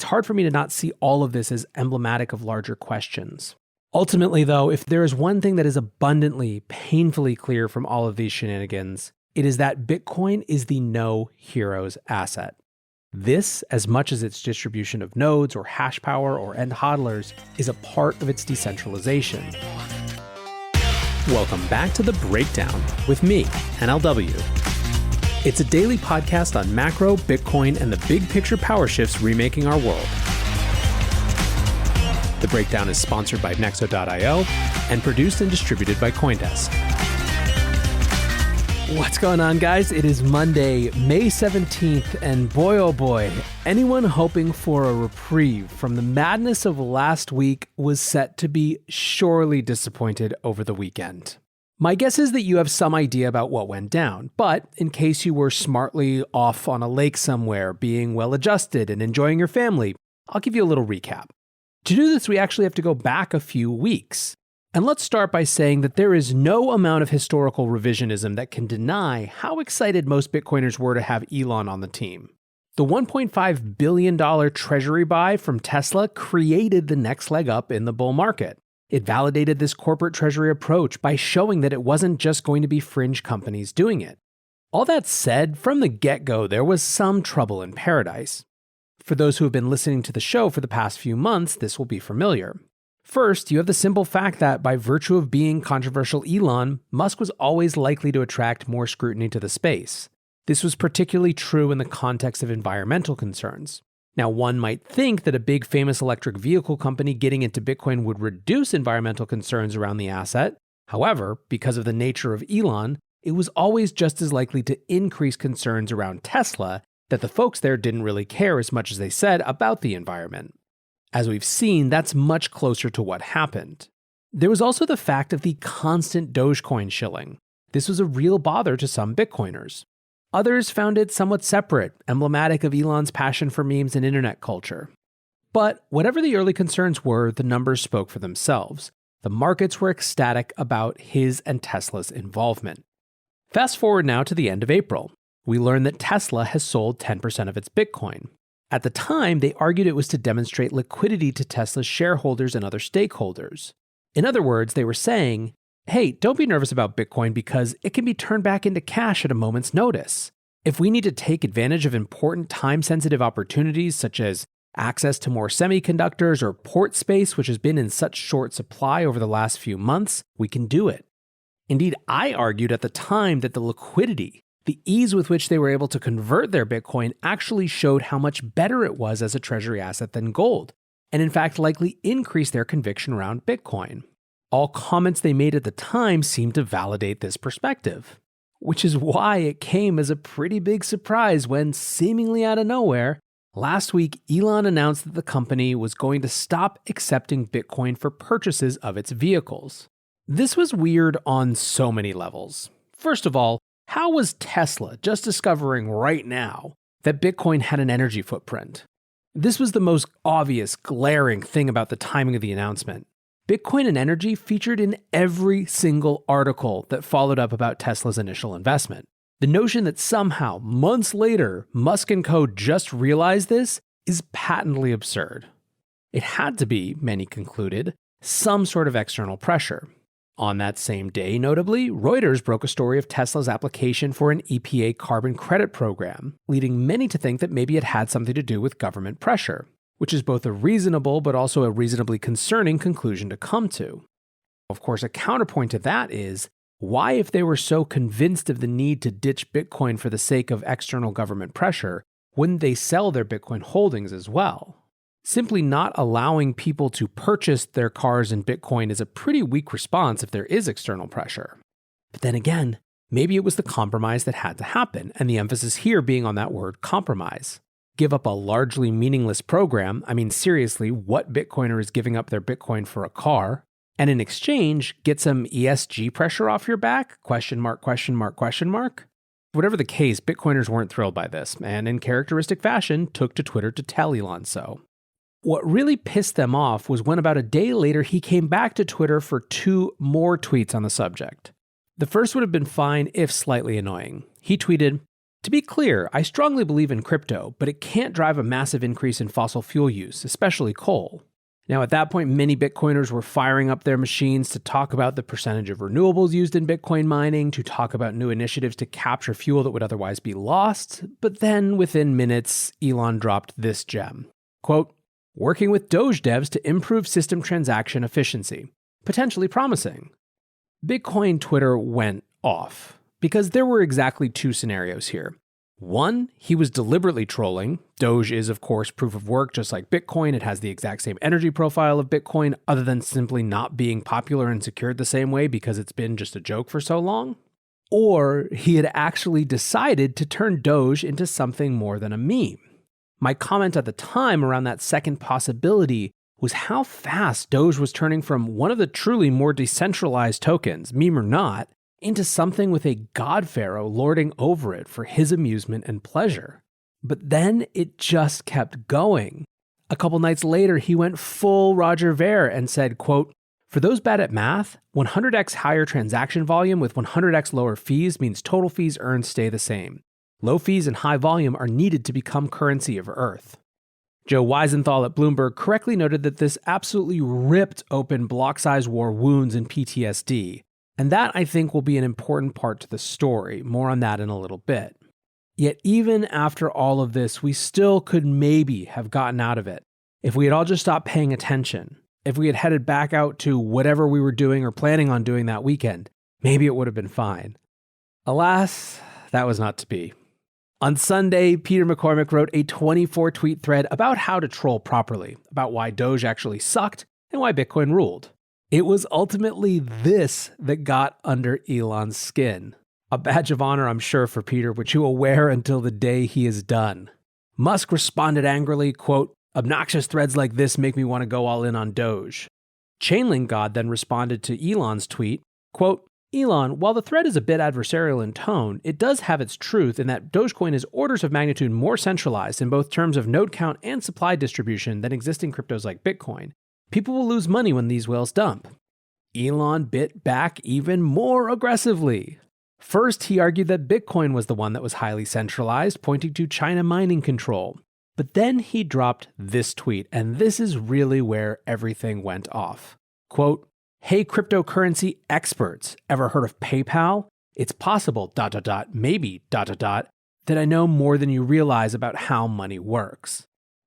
it's hard for me to not see all of this as emblematic of larger questions. Ultimately, though, if there is one thing that is abundantly, painfully clear from all of these shenanigans, it is that Bitcoin is the no heroes asset. This, as much as its distribution of nodes or hash power or end hodlers, is a part of its decentralization. Welcome back to The Breakdown with me, NLW. It's a daily podcast on macro, Bitcoin, and the big picture power shifts remaking our world. The Breakdown is sponsored by Nexo.io and produced and distributed by CoinDesk. What's going on, guys? It is Monday, May 17th, and boy, oh boy, anyone hoping for a reprieve from the madness of last week was set to be sorely disappointed over the weekend. My guess is that you have some idea about what went down, but in case you were smartly off on a lake somewhere, being well-adjusted and enjoying your family, I'll give you a little recap. To do this, we actually have to go back a few weeks. And let's start by saying that there is no amount of historical revisionism that can deny how excited most Bitcoiners were to have Elon on the team. The $1.5 billion treasury buy from Tesla created the next leg up in the bull market. It validated this corporate treasury approach by showing that it wasn't just going to be fringe companies doing it. All that said, from the get-go, there was some trouble in paradise. For those who have been listening to the show for the past few months, this will be familiar. First, you have the simple fact that by virtue of being controversial Elon, Musk was always likely to attract more scrutiny to the space. This was particularly true in the context of environmental concerns. Now, one might think that a big famous electric vehicle company getting into Bitcoin would reduce environmental concerns around the asset. However, because of the nature of Elon, it was always just as likely to increase concerns around Tesla that the folks there didn't really care as much as they said about the environment. As we've seen, that's much closer to what happened. There was also the fact of the constant Dogecoin shilling. This was a real bother to some Bitcoiners. Others found it somewhat separate, emblematic of Elon's passion for memes and internet culture. But whatever the early concerns were, the numbers spoke for themselves. The markets were ecstatic about his and Tesla's involvement. Fast forward now to the end of April. We learn that Tesla has sold 10% of its Bitcoin. At the time, they argued it was to demonstrate liquidity to Tesla's shareholders and other stakeholders. In other words, they were saying, hey, don't be nervous about Bitcoin because it can be turned back into cash at a moment's notice. If we need to take advantage of important time-sensitive opportunities such as access to more semiconductors or port space, which has been in such short supply over the last few months, we can do it. Indeed, I argued at the time that the liquidity, the ease with which they were able to convert their Bitcoin actually showed how much better it was as a treasury asset than gold, and in fact likely increased their conviction around Bitcoin. All comments they made at the time seemed to validate this perspective, which is why it came as a pretty big surprise when, seemingly out of nowhere, last week Elon announced that the company was going to stop accepting Bitcoin for purchases of its vehicles. This was weird on so many levels. First of all, how was Tesla just discovering right now that Bitcoin had an energy footprint? This was the most obvious, glaring thing about the timing of the announcement. Bitcoin and energy featured in every single article that followed up about Tesla's initial investment. The notion that somehow, months later, Musk and co. just realized this is patently absurd. It had to be, many concluded, some sort of external pressure. On that same day, notably, Reuters broke a story of Tesla's application for an EPA carbon credit program, leading many to think that maybe it had something to do with government pressure, which is both a reasonable but also a reasonably concerning conclusion to come to. Of course, a counterpoint to that is, why, if they were so convinced of the need to ditch Bitcoin for the sake of external government pressure, wouldn't they sell their Bitcoin holdings as well? Simply not allowing people to purchase their cars in Bitcoin is a pretty weak response if there is external pressure. But then again, maybe it was the compromise that had to happen, and the emphasis here being on that word compromise. Give up a largely meaningless program, I mean seriously, what Bitcoiner is giving up their Bitcoin for a car? And in exchange, get some ESG pressure off your back? Question mark, question mark, question mark? Whatever the case, Bitcoiners weren't thrilled by this, and in characteristic fashion, took to Twitter to tell Elon so. What really pissed them off was when about a day later he came back to Twitter for 2 more tweets on the subject. The first would have been fine if slightly annoying. He tweeted, To be clear, I strongly believe in crypto, but it can't drive a massive increase in fossil fuel use, especially coal. Now, at that point, many Bitcoiners were firing up their machines to talk about the percentage of renewables used in Bitcoin mining, to talk about new initiatives to capture fuel that would otherwise be lost. But then, within minutes, Elon dropped this gem. Quote, "Working with Doge devs to improve system transaction efficiency. Potentially promising." Bitcoin Twitter went off, because there were exactly two scenarios here. One, he was deliberately trolling. Doge is, of course, proof of work, just like Bitcoin. It has the exact same energy profile of Bitcoin, other than simply not being popular and secured the same way because it's been just a joke for so long. Or he had actually decided to turn Doge into something more than a meme. My comment at the time around that second possibility was how fast Doge was turning from one of the truly more decentralized tokens, meme or not, into something with a god pharaoh lording over it for his amusement and pleasure. But then it just kept going. A couple nights later, he went full Roger Ver and said, quote, "For those bad at math, 100x higher transaction volume with 100x lower fees means total fees earned stay the same. Low fees and high volume are needed to become currency of Earth." Joe Weisenthal at Bloomberg correctly noted that this absolutely ripped open block size war wounds and PTSD. And that, I think, will be an important part to the story. More on that in a little bit. Yet even after all of this, we still could maybe have gotten out of it. If we had all just stopped paying attention, if we had headed back out to whatever we were doing or planning on doing that weekend, maybe it would have been fine. Alas, that was not to be. On Sunday, Peter McCormick wrote a 24-tweet thread about how to troll properly, about why Doge actually sucked and why Bitcoin ruled. It was ultimately this that got under Elon's skin. A badge of honor, I'm sure, for Peter, which he will wear until the day he is done. Musk responded angrily, quote, "Obnoxious threads like this make me want to go all in on Doge." Chainlink God then responded to Elon's tweet, quote, "Elon, while the thread is a bit adversarial in tone, it does have its truth in that Dogecoin is orders of magnitude more centralized in both terms of node count and supply distribution than existing cryptos like Bitcoin. People will lose money when these whales dump." Elon bit back even more aggressively. First, he argued that Bitcoin was the one that was highly centralized, pointing to China mining control. But then he dropped this tweet, and this is really where everything went off. Quote, "Hey cryptocurrency experts, ever heard of PayPal? It's possible, maybe, that I know more than you realize about how money works."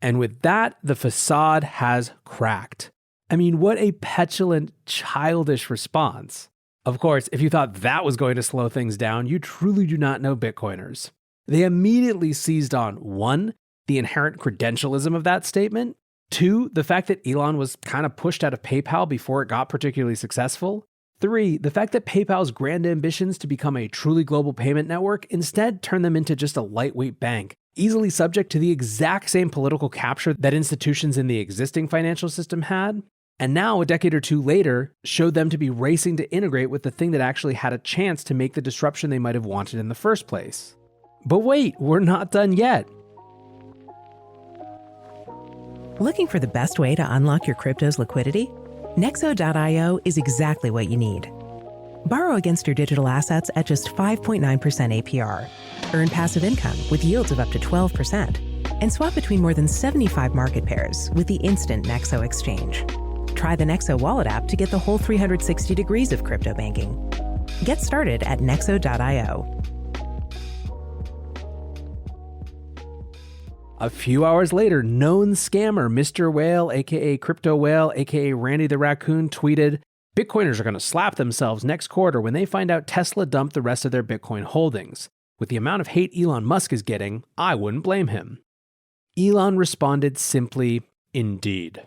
And with that, the facade has cracked. I mean, what a petulant, childish response. Of course, if you thought that was going to slow things down, you truly do not know Bitcoiners. They immediately seized on 1, the inherent credentialism of that statement, 2, the fact that Elon was kind of pushed out of PayPal before it got particularly successful, 3, the fact that PayPal's grand ambitions to become a truly global payment network instead turned them into just a lightweight bank, easily subject to the exact same political capture that institutions in the existing financial system had, and now, a decade or two later, showed them to be racing to integrate with the thing that actually had a chance to make the disruption they might have wanted in the first place. But wait, we're not done yet. Looking for the best way to unlock your crypto's liquidity? Nexo.io is exactly what you need. Borrow against your digital assets at just 5.9% APR. Earn passive income with yields of up to 12%. And swap between more than 75 market pairs with the instant Nexo exchange. Try the Nexo wallet app to get the whole 360 degrees of crypto banking. Get started at Nexo.io. A few hours later, known scammer Mr. Whale, aka Crypto Whale, aka Randy the Raccoon, tweeted, "Bitcoiners are going to slap themselves next quarter when they find out Tesla dumped the rest of their Bitcoin holdings. With the amount of hate Elon Musk is getting, I wouldn't blame him." Elon responded simply, "Indeed."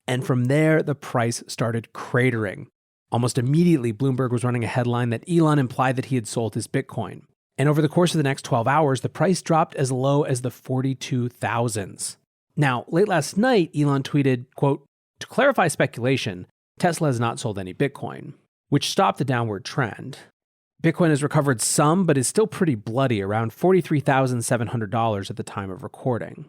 And from there, the price started cratering. Almost immediately, Bloomberg was running a headline that Elon implied that he had sold his Bitcoin. And over the course of the next 12 hours, the price dropped as low as the 42,000s. Now, late last night, Elon tweeted, quote, "To clarify speculation, Tesla has not sold any Bitcoin," which stopped the downward trend. Bitcoin has recovered some, but is still pretty bloody, around $43,700 at the time of recording.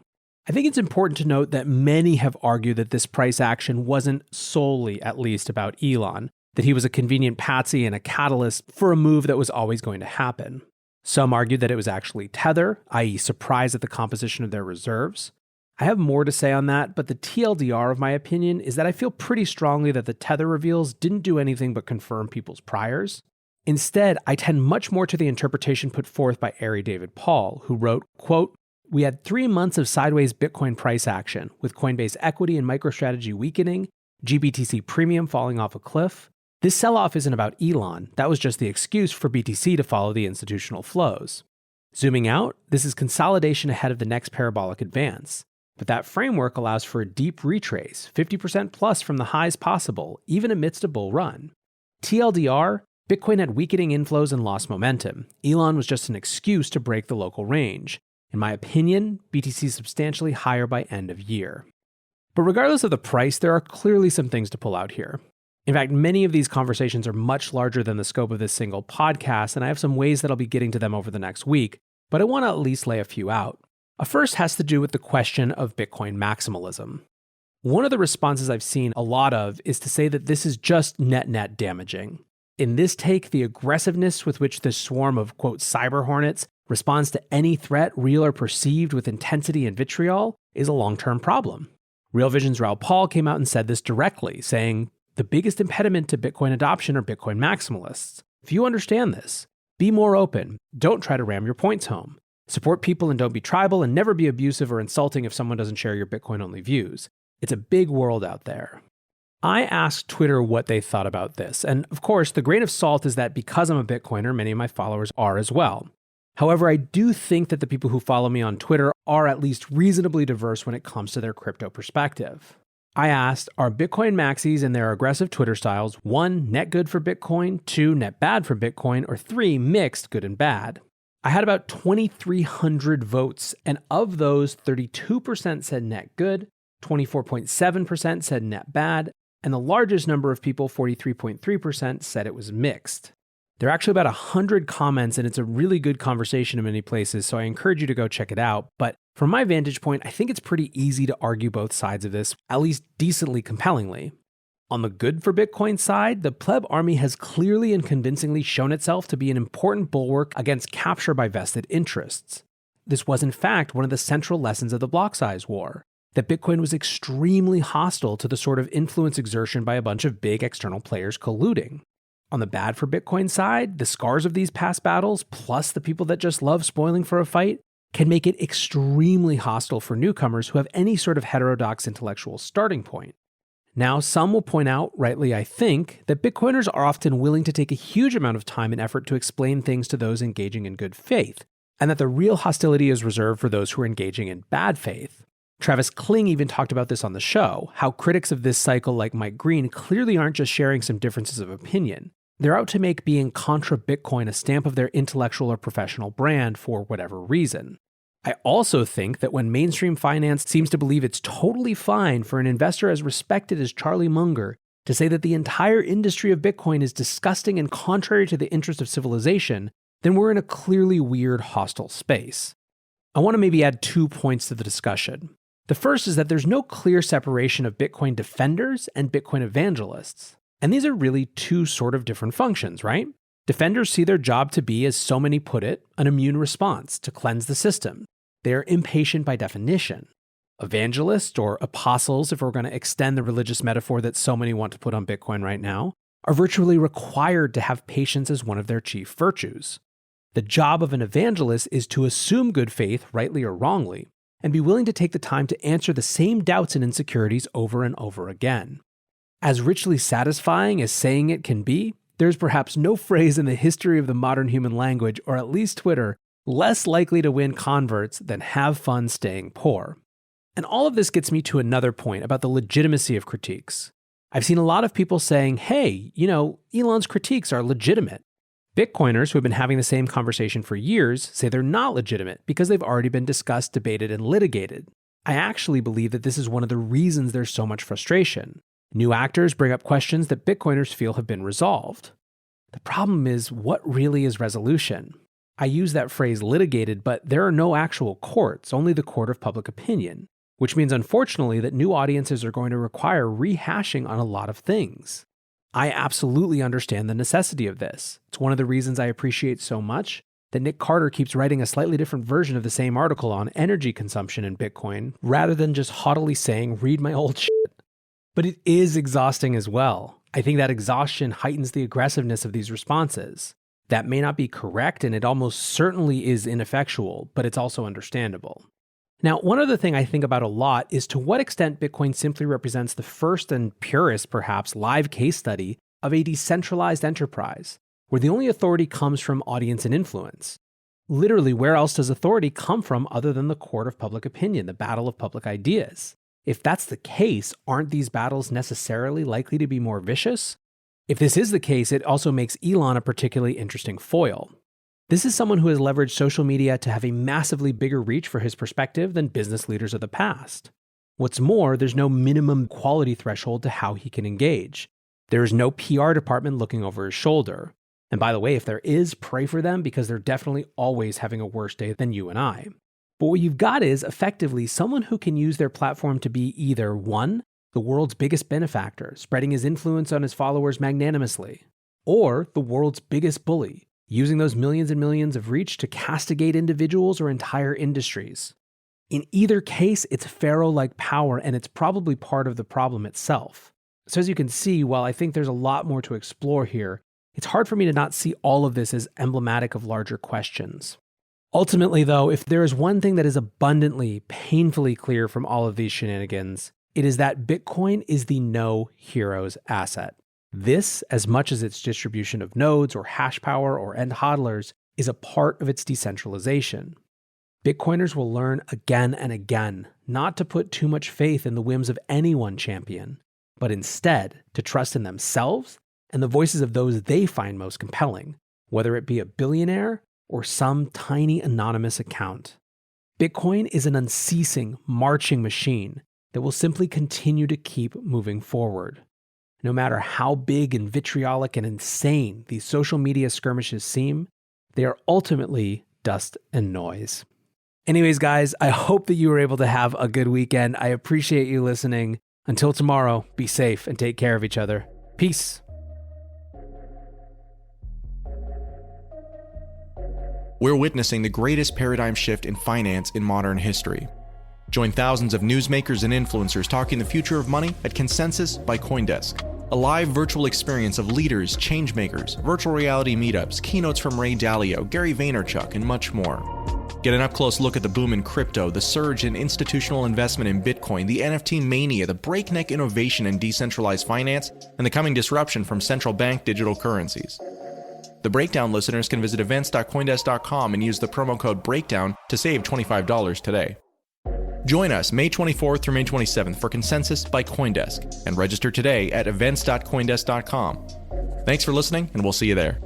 I think it's important to note that many have argued that this price action wasn't solely, at least, about Elon, that he was a convenient patsy and a catalyst for a move that was always going to happen. Some argued that it was actually Tether, i.e. surprise at the composition of their reserves. I have more to say on that, but the TLDR of my opinion is that I feel pretty strongly that the Tether reveals didn't do anything but confirm people's priors. Instead, I tend much more to the interpretation put forth by Ari David Paul, who wrote, quote, "We had 3 months of sideways Bitcoin price action, with Coinbase equity and MicroStrategy weakening, GBTC premium falling off a cliff. This sell-off isn't about Elon. That was just the excuse for BTC to follow the institutional flows. Zooming out, this is consolidation ahead of the next parabolic advance. But that framework allows for a deep retrace, 50% plus from the highs possible, even amidst a bull run. TLDR, Bitcoin had weakening inflows and lost momentum. Elon was just an excuse to break the local range. In my opinion, BTC is substantially higher by end of year." But regardless of the price, there are clearly some things to pull out here. In fact, many of these conversations are much larger than the scope of this single podcast, and I have some ways that I'll be getting to them over the next week, but I want to at least lay a few out. A first has to do with the question of Bitcoin maximalism. One of the responses I've seen a lot of is to say that this is just net damaging. In this take, the aggressiveness with which this swarm of, quote, cyber hornets responds to any threat, real or perceived, with intensity and vitriol is a long-term problem. Real Vision's Raoul Pal came out and said this directly, saying, "The biggest impediment to Bitcoin adoption are Bitcoin maximalists. If you understand this, be more open. Don't try to ram your points home. Support people and don't be tribal, and never be abusive or insulting if someone doesn't share your Bitcoin-only views. It's a big world out there." I asked Twitter what they thought about this, and of course, the grain of salt is that because I'm a Bitcoiner, many of my followers are as well. However, I do think that the people who follow me on Twitter are at least reasonably diverse when it comes to their crypto perspective. I asked, are Bitcoin maxis and their aggressive Twitter styles 1, net good for Bitcoin, 2, net bad for Bitcoin, or 3, mixed good and bad? I had about 2,300 votes, and of those, 32% said net good, 24.7% said net bad, and the largest number of people, 43.3%, said it was mixed. There are actually about 100 comments, and it's a really good conversation in many places, so I encourage you to go check it out. But from my vantage point, I think it's pretty easy to argue both sides of this, at least decently compellingly. On the good for Bitcoin side, the pleb army has clearly and convincingly shown itself to be an important bulwark against capture by vested interests. This was in fact one of the central lessons of the block size war, that Bitcoin was extremely hostile to the sort of influence exertion by a bunch of big external players colluding. On the bad for Bitcoin side, the scars of these past battles, plus the people that just love spoiling for a fight, can make it extremely hostile for newcomers who have any sort of heterodox intellectual starting point. Now, some will point out, rightly I think, that Bitcoiners are often willing to take a huge amount of time and effort to explain things to those engaging in good faith, and that the real hostility is reserved for those who are engaging in bad faith. Travis Kling even talked about this on the show, how critics of this cycle like Mike Green clearly aren't just sharing some differences of opinion. They're out to make being contra Bitcoin a stamp of their intellectual or professional brand for whatever reason. I also think that when mainstream finance seems to believe it's totally fine for an investor as respected as Charlie Munger to say that the entire industry of Bitcoin is disgusting and contrary to the interest of civilization, then we're in a clearly weird, hostile space. I want to maybe add 2 points to the discussion. The first is that there's no clear separation of Bitcoin defenders and Bitcoin evangelists. And these are really 2 sort of different functions, right? Defenders see their job to be, as so many put it, an immune response to cleanse the system. They are impatient by definition. Evangelists, or apostles, if we're going to extend the religious metaphor that so many want to put on Bitcoin right now, are virtually required to have patience as one of their chief virtues. The job of an evangelist is to assume good faith, rightly or wrongly, and be willing to take the time to answer the same doubts and insecurities over and over again. As richly satisfying as saying it can be, there's perhaps no phrase in the history of the modern human language, or at least Twitter, less likely to win converts than have fun staying poor. And all of this gets me to another point about the legitimacy of critiques. I've seen a lot of people saying, hey, Elon's critiques are legitimate. Bitcoiners who have been having the same conversation for years say they're not legitimate because they've already been discussed, debated, and litigated. I actually believe that this is one of the reasons there's so much frustration. New actors bring up questions that Bitcoiners feel have been resolved. The problem is, what really is resolution? I use that phrase litigated, but there are no actual courts, only the court of public opinion, which means unfortunately that new audiences are going to require rehashing on a lot of things. I absolutely understand the necessity of this. It's one of the reasons I appreciate so much that Nick Carter keeps writing a slightly different version of the same article on energy consumption in Bitcoin, rather than just haughtily saying, read my old shit. But it is exhausting as well. I think that exhaustion heightens the aggressiveness of these responses. That may not be correct, and it almost certainly is ineffectual, but it's also understandable. Now, one other thing I think about a lot is to what extent Bitcoin simply represents the first and purest, perhaps, live case study of a decentralized enterprise, where the only authority comes from audience and influence. Literally, where else does authority come from other than the court of public opinion, the battle of public ideas? If that's the case, aren't these battles necessarily likely to be more vicious? If this is the case, it also makes Elon a particularly interesting foil. This is someone who has leveraged social media to have a massively bigger reach for his perspective than business leaders of the past. What's more, there's no minimum quality threshold to how he can engage. There is no PR department looking over his shoulder. And by the way, if there is, pray for them because they're definitely always having a worse day than you and I. But what you've got is, effectively, someone who can use their platform to be either 1, the world's biggest benefactor, spreading his influence on his followers magnanimously, or the world's biggest bully, using those millions and millions of reach to castigate individuals or entire industries. In either case, it's pharaoh-like power, and it's probably part of the problem itself. So as you can see, while I think there's a lot more to explore here, it's hard for me to not see all of this as emblematic of larger questions. Ultimately, though, if there is one thing that is abundantly, painfully clear from all of these shenanigans, it is that Bitcoin is the no heroes asset. This, as much as its distribution of nodes or hash power or end hodlers, is a part of its decentralization. Bitcoiners will learn again and again not to put too much faith in the whims of any one champion, but instead to trust in themselves and the voices of those they find most compelling, whether it be a billionaire or some tiny anonymous account. Bitcoin is an unceasing, marching machine that will simply continue to keep moving forward. No matter how big and vitriolic and insane these social media skirmishes seem, they are ultimately dust and noise. Anyways, guys, I hope that you were able to have a good weekend. I appreciate you listening. Until tomorrow, be safe and take care of each other. Peace. We're witnessing the greatest paradigm shift in finance in modern history. Join thousands of newsmakers and influencers talking the future of money at Consensus by CoinDesk, a live virtual experience of leaders, changemakers, virtual reality meetups, keynotes from Ray Dalio, Gary Vaynerchuk, and much more. Get an up-close look at the boom in crypto, the surge in institutional investment in Bitcoin, the NFT mania, the breakneck innovation in decentralized finance, and the coming disruption from central bank digital currencies. The Breakdown listeners can visit events.coindesk.com and use the promo code BREAKDOWN to save $25 today. Join us May 24th through May 27th for Consensus by CoinDesk and register today at events.coindesk.com. Thanks for listening, and we'll see you there.